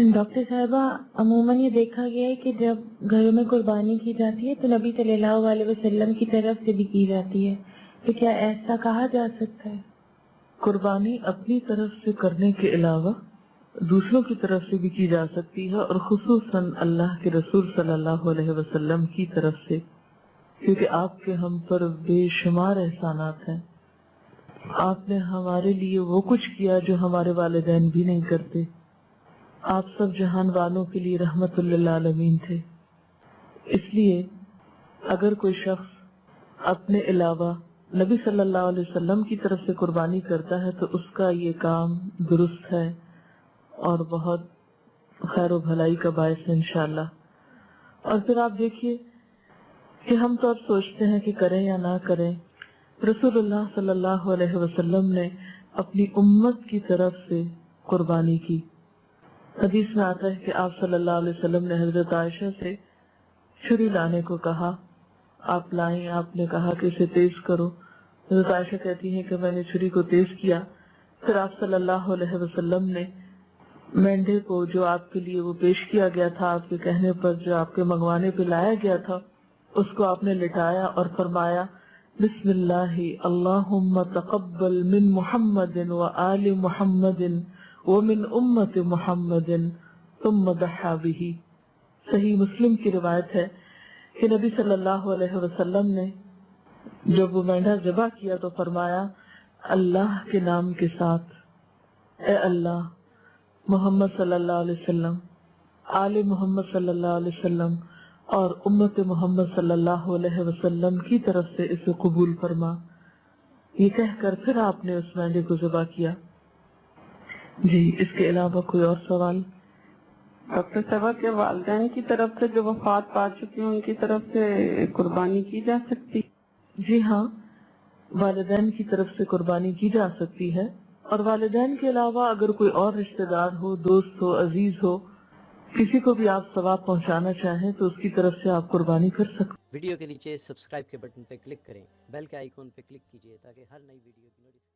Doctor साहबा, अमूमन ये देखा गया है कि जब घरों में कुर्बानी की जाती है तो नबी सल्लल्लाहु अलैहि वसल्लम की तरफ से भी की जाती है, तो क्या ऐसा कहा जा सकता है? कुर्बानी अपनी तरफ से करने के अलावा दूसरों की तरफ से भी की जा सकती है, और खुसूसन अल्लाह के रसूल सल्लल्लाहु अलैहि वसल्लम की तरफ से, क्योंकि आपके हम पर बेशुमार एहसानात हैं। आपने हमारे लिए वो कुछ किया जो हमारे वालिदैन भी नहीं करते। आप सब जहान वालों के लिए रहमतुल लिल आलमीन थे। इसलिए अगर कोई शख्स अपने अलावा नबी सल्लल्लाहु अलैहि वसल्लम की तरफ से कुर्बानी करता है तो उसका ये काम दुरुस्त है और बहुत खैर व भलाई का बायस है इंशाअल्लाह। और फिर आप देखिए कि हम तो अब सोचते हैं कि करें या ना करें, रसूलुल्लाह सल्लल्लाहु अलैहि वसल्लम ने अपनी उम्मत की तरफ से कुर्बानी की। हदीस में आता है कि आप सल्लल्लाहु अलैहि वसल्लम ने हजरत आयशा से छुरी लाने को कहा, आप लाएं, आपने कहा कि इसे तेज करो। हजरत आयशा कहती हैं कि मैंने छुरी को तेज किया, फिर आप सल्लल्लाहु अलैहि वसल्लम ने मेंढे को जो आपके लिए वो पेश किया गया था, आपके कहने पर जो आपके मंगवाने पे लाया गया था, उसको आपने लिटाया और फरमाया बिस्मिल्लाहि अल्लाहुम्मा तक़ब्बल मिन मुहम्मदिन व आलि मुहम्मदिन व मिन उम्मति मुहम्मदिन तुम्मा दहा बिही। सही मुस्लिम की रिवायत है कि नबी सल्लल्लाहु अलैहि वसल्लम ने जब वो मेंढा ज़िबा किया तो फरमाया अल्लाह के नाम के साथ, ए अल्लाह, मोहम्मद सल्लल्लाहु अलैहि वसल्लम, आले मोहम्मद सल्लल्लाहु अलैहि वसल्लम और उम्मत मोहम्मद सल्लल्लाहु अलैहि वसल्लम की तरफ से इसे कबूल फरमा। ये कहकर फिर आपने उस मेंढे को ज़िबा किया। जी, इसके अलावा कोई और सवाल? डॉक्टर साहबा, के वालिदैन की तरफ से जो वफात पा चुके हैं उनकी तरफ से कुर्बानी की जा सकती? जी हाँ, वालिदैन की तरफ से कुर्बानी की जा सकती है, और वालिदैन के अलावा अगर कोई और रिश्तेदार हो, दोस्त हो, अजीज हो, किसी को भी आप सवाब पहुंचाना चाहें तो उसकी तरफ से आप कुर्बानी कर सकते हैं। वीडियो के नीचे सब्सक्राइब के बटन पर क्लिक करें, बेल के आइकॉन पर क्लिक कीजिए ताकि हर नई वीडियो की नोटिफिकेशन